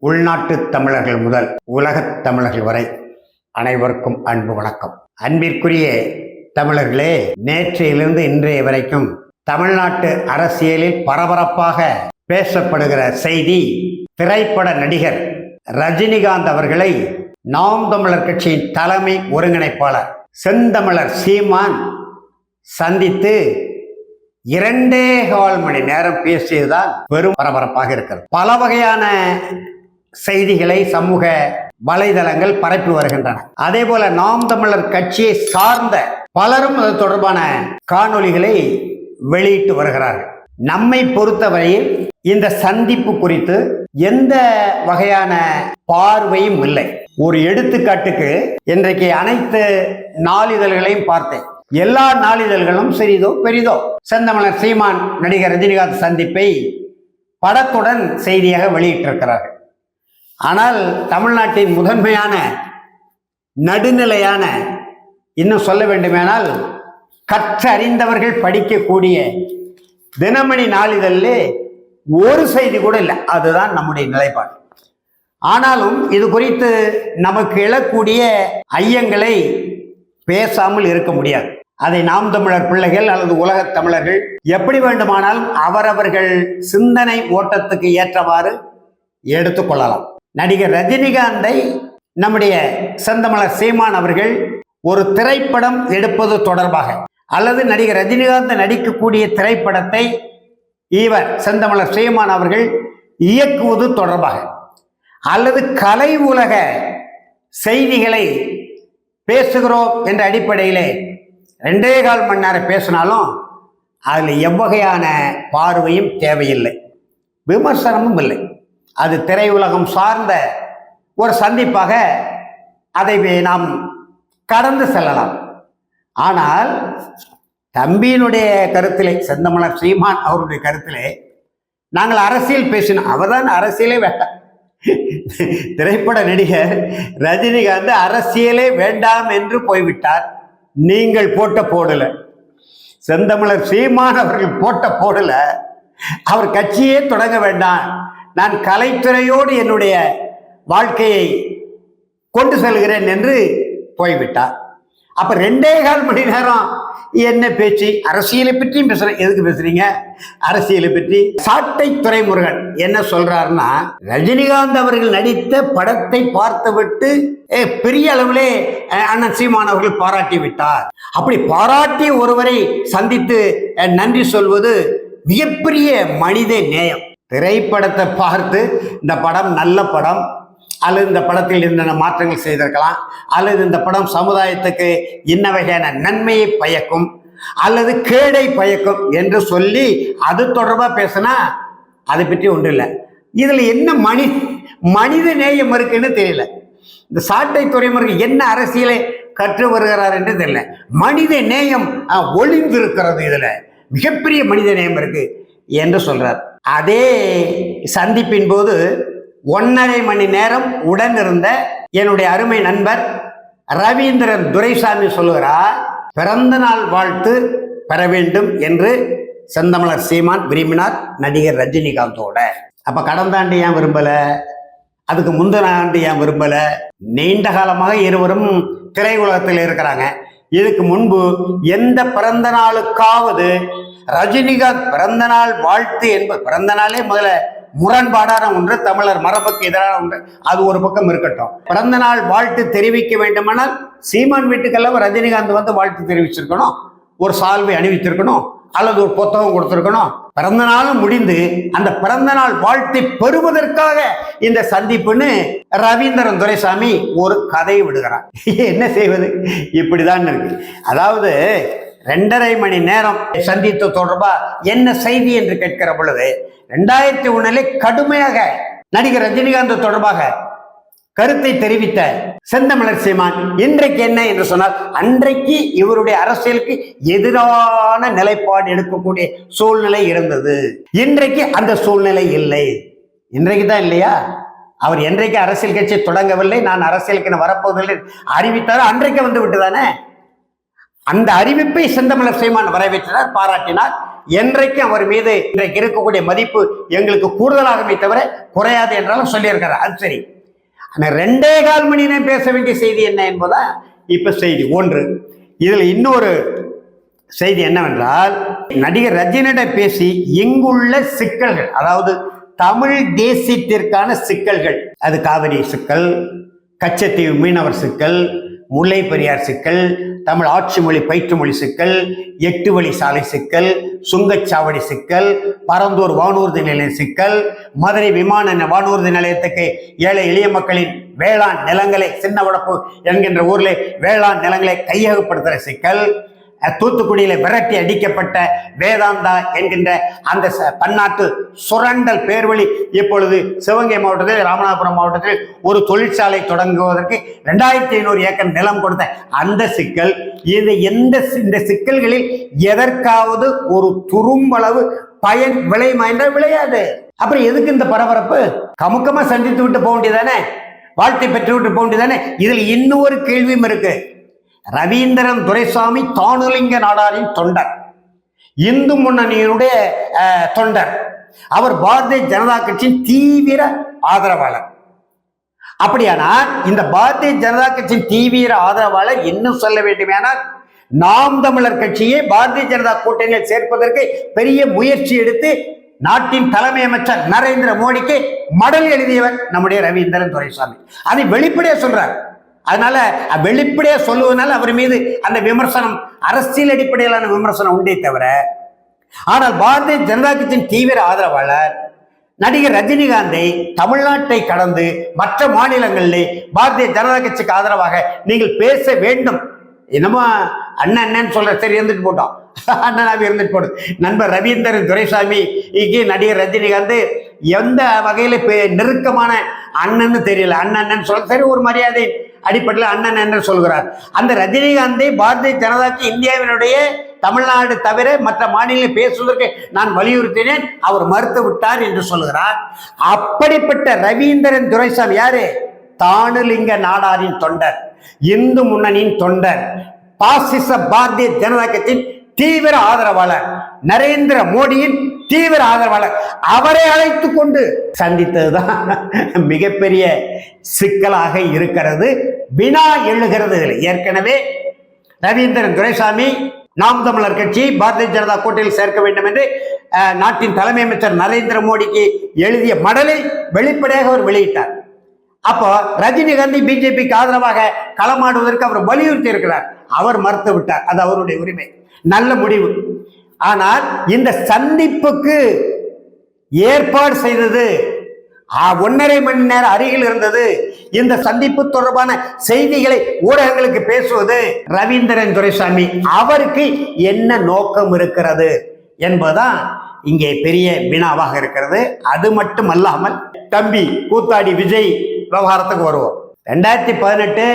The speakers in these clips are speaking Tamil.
உள்நாட்டு தமிழர்கள் முதல் உலகத் தமிழர்கள் வரை அனைவருக்கும் அன்பு வணக்கம். அன்பிற்குரிய தமிழர்களே, நேற்றையிலிருந்து இன்றைய வரைக்கும் தமிழ்நாட்டு அரசியலில் பரபரப்பாக பேசப்படுகிற செய்தி, திரைப்பட நடிகர் ரஜினிகாந்த் அவர்களை நாம் தமிழர் கட்சியின் தலைமை ஒருங்கிணைப்பாளர் செந்தமிழர் சீமான் சந்தித்து 2.25 மணி நேரம் பேசியதுதான் பெரும் பரபரப்பாக இருக்கிறது. பல வகையான செய்திகளை சமூக வலைதளங்கள் பரப்பி வருகின்றன. அதே போல நாம் தமிழர் கட்சியை சார்ந்த பலரும் அது தொடர்பான காணொளிகளை வெளியிட்டு வருகிறார்கள். நம்மை பொறுத்தவரையில் இந்த சந்திப்பு குறித்து எந்த வகையான பார்வையும் இல்லை. ஒரு எடுத்துக்காட்டுக்கு, இன்றைக்கு அனைத்து நாளிதழ்களையும் பார்த்தேன். எல்லா நாளிதழ்களும் சிறிதோ பெரிதோ செந்தமிழர் சீமான் நடிகர் ரஜினிகாந்த் சந்திப்பை படத்துடன் செய்தியாக வெளியிட்டிருக்கிறார்கள். ஆனால் தமிழ்நாட்டின் முதன்மையான நடுநிலையான, இன்னும் சொல்ல வேண்டுமானால் கற்றறிந்தவர்கள் படிக்கக்கூடிய தினமணி நாளிதழிலே ஒரு செய்தி கூட இல்லை. அதுதான் நம்முடைய நிலைப்பாடு. ஆனாலும் இது குறித்து நமக்கு எழக்கூடிய ஐயங்களை பேசாமல் இருக்க முடியாது. அதை நாம் தமிழர் பிள்ளைகள் அல்லது உலகத் தமிழர்கள் எப்படி வேண்டுமானாலும் அவரவர்கள் சிந்தனை ஓட்டத்துக்கு ஏற்றவாறு எடுத்துக்கொள்ளலாம். நடிகர் ரஜினிகாந்தை நம்முடைய செந்தமிழர் சீமான் அவர்கள் ஒரு திரைப்படம் எடுப்பது தொடர்பாக, அல்லது நடிகர் ரஜினிகாந்த் நடிக்கக்கூடிய திரைப்படத்தை இவர் செந்தமிழர் சீமான் அவர்கள் இயக்குவது தொடர்பாக, அல்லது கலை உலக செய்திகளை பேசுகிறோம் என்ற அடிப்படையிலே 2.25 மணி நேரம் பேசினாலும் அதில் எவ்வகையான பார்வையும் தேவையில்லை, விமர்சனமும் இல்லை. அது திரையுலகம் சார்ந்த ஒரு சந்திப்பாக அதை நாம் கடந்து செல்லலாம். ஆனால் தம்பியினுடைய கருத்திலே, செந்தமிழர் சீமான் அவருடைய கருத்திலே, நாங்கள் அரசியல் பேசினோம். அவர்தான் அரசியலே வேண்டாம். திரைப்பட நடிகர் ரஜினிகாந்த் அரசியலே வேண்டாம் என்று போய்விட்டார். நீங்கள் போட்ட போடல, செந்தமிழர் சீமான் அவர்கள் போட்ட போடல, அவர் கட்சியே தொடங்க வேண்டாம், நான் கலைத்துறையோடு என்னுடைய வாழ்க்கையை கொண்டு செல்கிறேன் என்று போய்விட்டார். அப்ப 2.25 மணி நேரம் என்ன பேச்சு? அரசியலை பற்றியும் பேசுறேன். எதுக்கு பேசுறீங்க அரசியலை பற்றி? சாட்டை துரைமுருகன் என்ன சொல்றாருன்னா, ரஜினிகாந்த் அவர்கள் நடித்த படத்தை பார்த்துவிட்டு பெரிய அளவிலே அண்ணன் சீமான் அவர்கள் பாராட்டி விட்டார். அப்படி பாராட்டிய ஒருவரை சந்தித்து நன்றி சொல்வது மிகப்பெரிய மனித நேயம். திரைப்படத்தை பார்த்து இந்த படம் நல்ல படம், அல்லது இந்த படத்தில் என்னென்ன மாற்றங்கள் செய்திருக்கலாம், அல்லது இந்த படம் சமுதாயத்துக்கு இன்ன வகையான நன்மையை பயக்கும் அல்லது கேடை பயக்கும் என்று சொல்லி அது தொடர்பாக பேசினா அதை பற்றி ஒன்றும் இல்லை. இதில் என்ன மனித நேயம் இருக்குன்னு தெரியல. இந்த சாட்டை துறைமுறைக்கு என்ன அரசியலை கற்று வருகிறார் என்று தெரியல. மனித நேயம் ஒளிந்திருக்கிறது, இதில் மிகப்பெரிய மனித நேயம் இருக்கு என்று சொல்றார். அதே சந்திப்பின் போது 1.5 மணி நேரம் உடன் இருந்த என்னுடைய அருமை நண்பர் ரவீந்திரன் துரைசாமி சொல்லுகிறார், பிறந்த நாள் வாழ்த்து பெற வேண்டும் என்று செந்தமிழர் சீமான் விரும்பினார் நடிகர் ரஜினிகாந்தோட. அப்ப கடந்த ஆண்டு ஏன் விரும்பல, அதுக்கு முந்தின ஆண்டு ஏன் விரும்பல? நீண்ட காலமாக இருவரும் திரையுலகத்தில் இருக்கிறாங்க. இதுக்கு முன்பு எந்த பிறந்த நாளுக்காவது ரஜினிகாந்த் பிறந்த நாள் வாழ்த்து என்பது, பிறந்த நாளே முதல்ல முரண்பாடான ஒன்று, தமிழர் மரபுக்கு எதிரான ஒன்று, அது ஒரு பக்கம் இருக்கட்டும். பிறந்த நாள் வாழ்த்து தெரிவிக்க வேண்டுமானால் சீமான் வீட்டுக்கெல்லாம் ரஜினிகாந்த் வந்து வாழ்த்து தெரிவிச்சிருக்கணும், ஒரு சால்வை அணிவித்திருக்கணும், அல்லது ஒரு புத்தகம் கொடுத்திருக்கணும். பிறந்த நாளும் முடிந்து அந்த பிறந்த நாள் வாழ்த்தை பெறுவதற்காக இந்த சந்திப்புன்னு ரவீந்திரன் துரைசாமி ஒரு கதை விடுகிறார். என்ன செய்வது? இப்படிதான் இருக்கு. அதாவது 2.5 மணி நேரம் சந்தித்து தொடர்பா என்ன செய்தி என்று கேட்கிற பொழுது, 2001 கடுமையாக நடிகர் ரஜினிகாந்த் தொடர்பாக கருத்தை தெரிவித்த செந்தமிழர் சீமான் இன்றைக்கு என்ன என்று சொன்னால், அன்றைக்கு இவருடைய அரசியலுக்கு எதிரான நிலைப்பாடு எடுக்கக்கூடிய சூழ்நிலை இருந்தது. இன்றைக்கு அந்த சூழ்நிலை இல்லை. இன்றைக்கு தான் இல்லையா? அவர் என்றைக்கு அரசியல் கட்சி தொடங்கவில்லை, நான் அரசியலுக்கு வரப்போவதில்லை அறிவித்தாரோ அன்றைக்கு வந்து விட்டுதானே. அந்த அறிவிப்பை செந்தமிழர் சீமான் வரவேற்றார், பாராட்டினார். என்றைக்கும் அவர் மீது இன்றைக்கு இருக்கக்கூடிய மதிப்பு எங்களுக்கு கூடுதலாகவே தவிர குறையாது என்றாலும் சொல்லியிருக்கிறார். அது சரி. ஆனால் 2.25 மணி நேரம் பேச வேண்டிய செய்தி என்ன என்பதா இப்ப செய்தி ஒன்று. இதில் இன்னொரு செய்தி என்னவென்றால், நடிகர் ரஜினியிடம் பேசி இங்குள்ள சிக்கல்கள், அதாவது தமிழ் தேசியத்திற்கான சிக்கல்கள், அது காவிரி சிக்கல், கச்சத்தீவு மீனவர் சிக்கல், முல்லை பெரியார் சிக்கல், தமிழ் ஆட்சி மொழி பயிற்று மொழி சிக்கல், 8 வழி சாலை சிக்கல், சுங்கச்சாவடி சிக்கல், பரந்தூர் வானூர்தி நிலைய சிக்கல், மதுரை விமான வானூர்தி நிலையத்துக்கு ஏழை எளிய மக்களின் வேளாண் நிலங்களை, சின்ன வடப்பு என்கின்ற ஊர்ல வேளாண் நிலங்களை கையகப்படுத்துகிற சிக்கல், தூத்துக்குடியில விரட்டி அடிக்கப்பட்ட வேதாந்தா என்கின்ற அந்த பன்னாட்டு சுரண்டல் பேர்வழி இப்பொழுது சிவகங்கை மாவட்டத்தில், ராமநாதபுரம் மாவட்டத்தில் ஒரு தொழிற்சாலை தொடங்குவதற்கு 2500 ஏக்கர் நிலம் கொடுத்த அந்த சிக்கல். இந்த சிக்கல்களில் எதற்காவது ஒரு துரும்பளவு பயன் விளையுமா என்றால் விளையாது. அப்புறம் எதுக்கு இந்த பரபரப்பு? கமுக்கமா சந்தித்து விட்டு போக வேண்டியதானே, வாழ்த்தை பெற்று விட்டு போக வேண்டியதானே. இதில் இன்னொரு கேள்வியும் இருக்கு. ரவீந்திரன் துரைசாமி தானுலிங்க நாடாரின் தொண்டர், இந்து முன்னணியினுடைய தொண்டர். அவர் பாரதிய ஜனதா கட்சியின் தீவிர ஆதரவாளர். அப்படியானால் இந்த பாரதிய ஜனதா கட்சியின் தீவிர ஆதரவாளர் இன்னும் சொல்ல வேண்டுமானால், நாம் தமிழர் கட்சியை பாரதிய ஜனதா கூட்டணியில் சேர்ப்பதற்கு பெரிய முயற்சி எடுத்து நாட்டின் தலைமை அமைச்சர் நரேந்திர மோடிக்கு மடல் எழுதியவர் நம்முடைய ரவீந்திரன் துரைசாமி. அதை வெளிப்படையா சொல்றார். அதனால வெளிப்படையா சொல்லுவதனால அவர் மீது அந்த விமர்சனம் அரசியல் அடிப்படையிலான விமர்சனம் உண்டே தவிர, ஆனால் பாரதிய ஜனதா கட்சியின் தீவிர ஆதரவாளர் நடிகர் ரஜினிகாந்தை தமிழ்நாட்டை கடந்து மற்ற மாநிலங்களிலே பாரதிய ஜனதா கட்சிக்கு ஆதரவாக நீங்கள் பேச வேண்டும். என்னமோ அண்ணன் சொல்ற, சரி இருந்துட்டு போட்டோம், அண்ணனாவே இருந்துட்டு போடும். நண்பர் ரவீந்திரன் துரைசாமிக்கு நடிகர் ரஜினிகாந்த் எந்த வகையில நெருக்கமான அண்ணன்னு தெரியல. அண்ணன் சொல்ல, சரி ஒரு மரியாதை அடிப்படையில் அண்ணன் என்று சொல்கிறார். அந்த ரஜினிகாந்தை பாரதிய ஜனதாக்கு இந்தியாவினுடைய தமிழ்நாடு தவிர மற்ற மாநிலம் பேசுவதற்கு நான் வலியுறுத்தினேன், அவர் மறுத்து விட்டார் என்று சொல்கிறார். அப்படிப்பட்ட ரவீந்திரன் துரைசாமி யாரு? தானுலிங்க நாடாரின் தொண்டர், இந்து முன்னணியின் தொண்டர், பாசிச பாரதிய ஜனதா கட்சியின் தீவிர ஆதரவாளர், நரேந்திர மோடியின் தீவிர ஆதரவாளர். அவரை அழைத்து கொண்டு சந்தித்ததுதான் மிகப்பெரிய சிக்கலாக இருக்கிறது. வினா எழுகிறது. ஏற்கனவே ரவீந்திரன் துரைசாமி நாம் தமிழர் கட்சி பாரதிய ஜனதா கூட்டணியில் சேர்க்க வேண்டும் என்று நாட்டின் தலைமை அமைச்சர் நரேந்திர மோடிக்கு எழுதிய மடலை வெளிப்படையாக அவர் வெளியிட்டார். அப்போ ரஜினிகாந்தி பிஜேபிக்கு ஆதரவாக களமாடுவதற்கு அவர் வலியுறுத்தி இருக்கிறார். அவர் மறுத்து விட்டார். அது அவருடைய உரிமை, நல்ல முடிவு. ஆனால் இந்த சந்திப்புக்கு ஏற்பாடு செய்தது 1.5 மணி நேரம் அருகில் இருந்தது. இந்த சந்திப்பு தொடர்பான செய்திகளை ஊடகங்களுக்கு பேசுவது ரவீந்திரன் துரைசாமி. அவருக்கு என்ன நோக்கம் இருக்கிறது என்பதுதான் இங்கே பெரிய வினாவாக இருக்கிறது. அது மட்டுமல்லாமல் தம்பி கூத்தாடி விஜய் விவகாரத்துக்கு வருவோம். 2018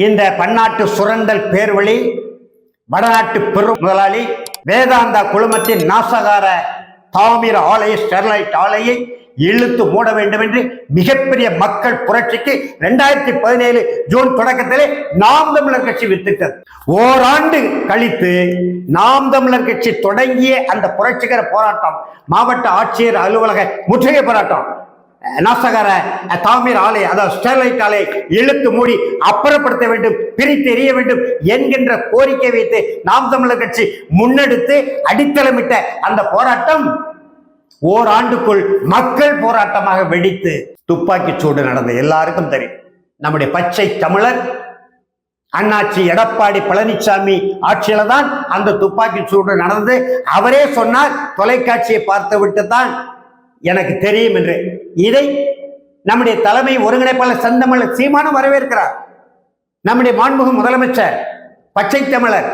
இந்த பன்னாட்டு சுரண்டல் பேர்வழி வடநாட்டு பெரும் முதலாளி வேதாந்தா குழுமத்தின் நாசகார தாமிர ஆலைய ஸ்டெர்லைட் ஆலையை இழுத்து மூட வேண்டும் என்று மிகப்பெரிய மக்கள் புரட்சிக்கு 2017 ஜூன் தொடக்கத்திலே நாம் தமிழர் கட்சி வித்திட்டது. ஓராண்டு கழித்து நாம் தமிழர் கட்சி தொடங்கிய அந்த புரட்சிகர போராட்டம், மாவட்ட ஆட்சியர் அலுவலக முற்றுகை போராட்டம், நாசகார தாமிர ஆலை அதாவது ஸ்டெர்லைட் ஆலை இழுத்து மூடி அப்புறப்படுத்த வேண்டும், பிரித்து எறிய வேண்டும் என்கின்ற கோரிக்கை வைத்து நாம் தமிழர் கட்சி முன்னெடுத்து அடித்தளமிட்ட அந்த போராட்டம் ஓராண்டுக்குள் மக்கள் போராட்டமாக வெடித்து துப்பாக்கி சூடு நடந்தது. எல்லாருக்கும் தெரியும். நம்முடைய பச்சை தமிழர் அண்ணாச்சி எடப்பாடி பழனிசாமி ஆட்சியில தான் அந்த துப்பாக்கி சூடு நடந்தது. அவரே சொன்னார், தொலைக்காட்சியை பார்த்து விட்டு தான் எனக்கு தெரியும் என்று. இதை நம்முடைய தலைமை ஒருங்கிணைப்பாளர் செந்தமிழர் சீமானும் வரவேற்கிறார். நம்முடைய மாண்புமிகு முதலமைச்சர் பச்சை தமிழர்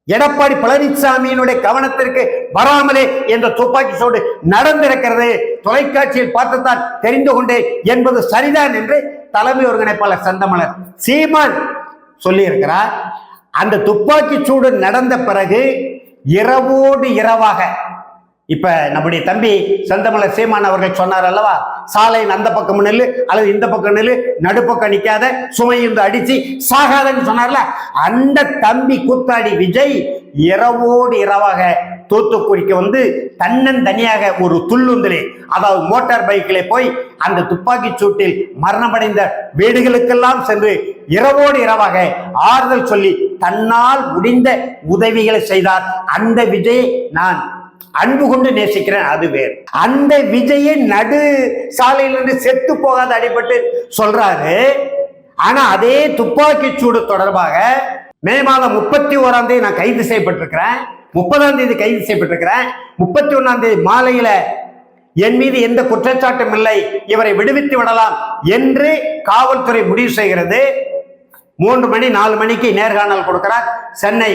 எடப்பாடி பழனிசாமியினுடைய கவனத்திற்கு வராமலே என்ற துப்பாக்கி சூடு நடந்திருக்கிறது, தொலைக்காட்சியில் பார்த்துத்தான் தெரிந்து கொண்டேன் என்பது சரிதான் என்று தலைமை ஒருங்கிணைப்பாளர் செந்தமிழர் சீமான் சொல்லி இருக்கிறார். அந்த துப்பாக்கி சூடு நடந்த பிறகு இரவோடு இரவாக இப்ப நம்முடைய தம்பி செந்தமிழர் சீமான் அவர்கள் சொன்னார் அல்லவா, சாலையின் அந்த பக்கம் நெல்லு அல்லது இந்த பக்கம் நெல்லு, நடுப்பக்கம் நிக்காத, சுமையுந்து அடிச்சு சாகாதன்னு சொன்னார்ல, அந்த தம்பி கூத்தாடி விஜய் இரவோடு இரவாக தூத்துக்குடிக்கு வந்து தன்னந்தனியாக ஒரு துள்ளுந்திலே, அதாவது மோட்டார் பைக்கிலே போய் அந்த துப்பாக்கி சூட்டில் மரணமடைந்த வீடுகளுக்கெல்லாம் சென்று இரவோடு இரவாக ஆறுதல் சொல்லி தன்னால் முடிந்த உதவிகளை செய்தார். அந்த விஜய் நான் அன்பு கொண்டு நேசிக்கிறேன், அது வேறு. அந்த விஜயை நடு சாலையிலிருந்து செத்து போகாத அடிபட்டு சொல்றாரு. ஆனா அதே துப்பாக்கி சூடு தொடர்பாக மே மாதம் 31ஆம் தேதி நான் கைது செய்யப்பட்டிருக்கிறேன், 30ஆம் தேதி கைது செய்யப்பட்டிருக்கிறேன், 31ஆம் தேதி மாலையில என் மீது எந்த குற்றச்சாட்டும் இல்லை, இவரை விடுவித்து விடலாம் என்று காவல்துறை முடிவு செய்கிறது. 3 மணி 4 மணிக்கு நேர்காணல் கொடுக்கிறார். சென்னை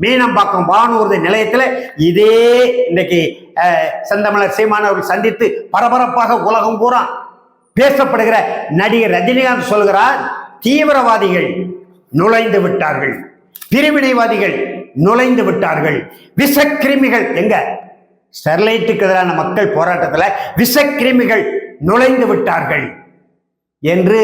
மீனம்பாக்கம் வானூர்தி நிலையத்தில் இதே இன்னைக்கு செந்தமிழர் சீமான் அவர்கள் சந்தித்து பரபரப்பாக உலகம் பூரா பேசப்படுகிற நடிகர் ரஜினிகாந்த் சொல்கிறார், தீவிரவாதிகள் நுழைந்து விட்டார்கள், பிரிவினைவாதிகள் நுழைந்து விட்டார்கள், விஷக்கிருமிகள் எங்க ஸ்டெர்லைட்டுக்கு எதிரான மக்கள் போராட்டத்தில் விஷக்கிருமிகள் நுழைந்து விட்டார்கள் என்று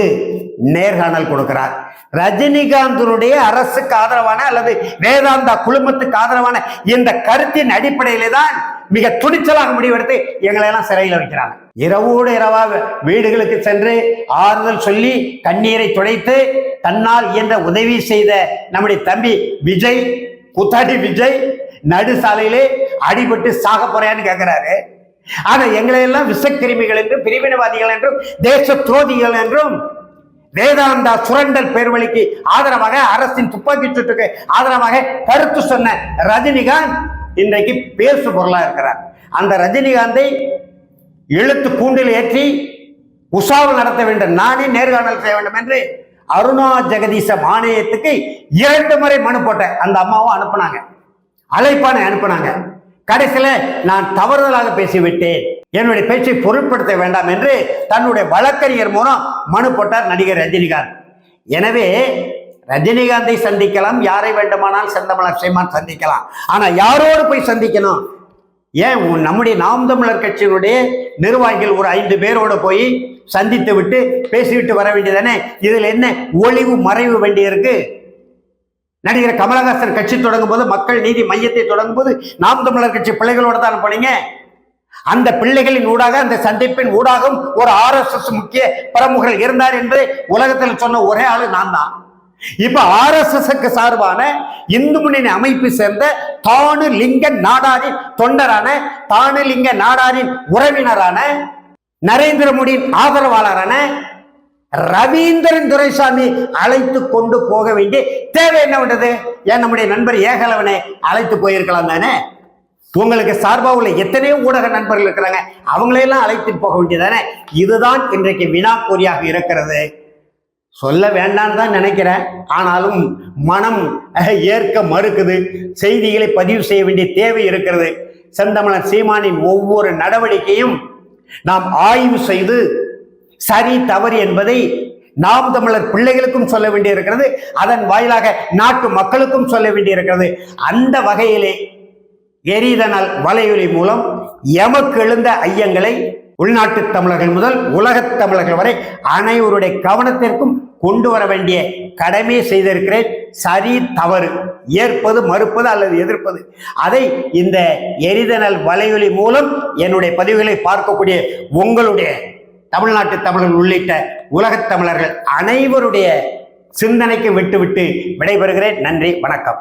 நேர்காணல் கொடுக்கிறார். ரஜினிகாந்தனுடைய அரசுக்கு ஆதரவான அல்லது வேதாந்தா குழுமத்துக்கு ஆதரவான இந்த கருத்தின் அடிப்படையிலே தான் மிக துணிச்சலாக முடிவெடுத்து எங்களை எல்லாம் சிறையில் வைக்கிறாங்க. இரவோடு இரவாக வீடுகளுக்கு சென்று ஆறுதல் சொல்லி கண்ணீரை துடைத்து தன்னால் இயன்ற உதவி செய்த நம்முடைய தம்பி விஜய், புத்தாடி விஜய் நடு சாலையிலே அடிபட்டு சாக போறையான்னு கேட்கிறாரு. ஆனா எங்களை எல்லாம் விஷக்கிருமிகள் என்றும் பிரிவினைவாதிகள் என்றும் தேச துரோகிகள் என்றும் வேதாந்தா சுரண்டல் பேர்வழிக்கு ஆதரவாக அரசின் துப்பாக்கி சூட்டுக்கு ஆதரவாக கருத்து சொன்ன ரஜினிகாந்த் இன்றைக்கு பேசு பொருளா இருக்கிறார். அந்த ரஜினிகாந்தை இழுத்து கூண்டில் ஏற்றி உசாவு நடத்த வேண்டும், நானே நேர்காணல் செய்ய வேண்டும் என்று அருணா ஜெகதீச ஆணையத்துக்கு 2 முறை மனு போட்டேன். அந்த அம்மாவும் அனுப்புனாங்க, அழைப்பானை அனுப்புனாங்க. கடைசியில நான் தவறுதலாக பேசிவிட்டேன், என்னுடைய பேச்சை பொருட்படுத்த வேண்டாம் என்று தன்னுடைய வழக்கறிஞர் மூலம் மனு போட்டார் நடிகர் ரஜினிகாந்த். எனவே ரஜினிகாந்தை சந்திக்கலாம், யாரை வேண்டுமானால் செந்தமிழர் சீமான் சந்திக்கலாம். ஆனா யாரோடு போய் சந்திக்கணும்? ஏன் நம்முடைய நாம் தமிழர் கட்சியினுடைய நிர்வாகிகள் ஒரு 5 பேரோடு போய் சந்தித்து விட்டு பேசிவிட்டு வர வேண்டியதானே? இதுல என்ன ஒளிவு மறைவு வேண்டியிருக்கு? நடிகர் கமலஹாசன் கட்சி தொடங்கும் போது, மக்கள் நீதி மையத்தை தொடங்கும் போது நாம் தமிழர் கட்சி பிள்ளைகளோட தான் போனீங்க. அந்த பிள்ளைகளின் ஊடாக, அந்த சந்திப்பின் ஊடாகவும் ஒரு RSS முக்கிய பிரமுகர்கள் இருந்தார் என்று உலகத்தில் சொன்ன ஒரே ஆளு நான் தான். இப்ப RSSக்கு சார்பான இந்து முன்னணி அமைப்பு சேர்ந்த தானு லிங்க நாடாரின் தொண்டரான, தானு லிங்க நாடாரின் உறவினரான, நரேந்திர மோடியின் ஆதரவாளரான ரவீந்திரன் துரைசாமி அழைத்து கொண்டு போக வேண்டிய தேவை என்ன பண்றது? ஏன் நம்முடைய நண்பர் ஏகலவனை அழைத்து போயிருக்கலாம் தானே? உங்களுக்கு சார்பாக உள்ள எத்தனையோ ஊடக நண்பர்கள் இருக்கிறாங்க, அவங்களையெல்லாம் அழைத்து போக வேண்டியதானே? இதுதான் இன்றைக்கு வினாக்கோரியாக இருக்கிறது. சொல்ல வேண்டாம் தான் நினைக்கிறேன், ஆனாலும் மனம் ஏற்க மறுக்குது. செய்திகளை பதிவு செய்ய வேண்டிய தேவை இருக்கிறது. செந்தமிழர் சீமானின் ஒவ்வொரு நடவடிக்கையும் நாம் ஆய்வு செய்து சரி தவறு என்பதை நாம் தமிழர் பிள்ளைகளுக்கும் சொல்ல வேண்டியிருக்கிறது, அதன் வாயிலாக நாட்டு மக்களுக்கும் சொல்ல வேண்டியிருக்கிறது. அந்த வகையிலே எரிதனல் வலையொலி மூலம் எமக்கு எழுந்த ஐயங்களை உள்நாட்டு தமிழர்கள் முதல் உலகத் தமிழர்கள் வரை அனைவருடைய கவனத்திற்கும் கொண்டு வர வேண்டிய கடமையை செய்திருக்கிறேன். சரி தவறு, ஏற்பது மறுப்பது அல்லது எதிர்ப்பது, அதை இந்த எரிதனல் வலையொலி மூலம் என்னுடைய பதிவுகளை பார்க்கக்கூடிய உங்களுடைய தமிழ்நாட்டு தமிழர்கள் உள்ளிட்ட உலகத் தமிழர்கள் அனைவருடைய சிந்தனைக்கு விட்டுவிட்டு விடைபெறுகிறேன். நன்றி, வணக்கம்.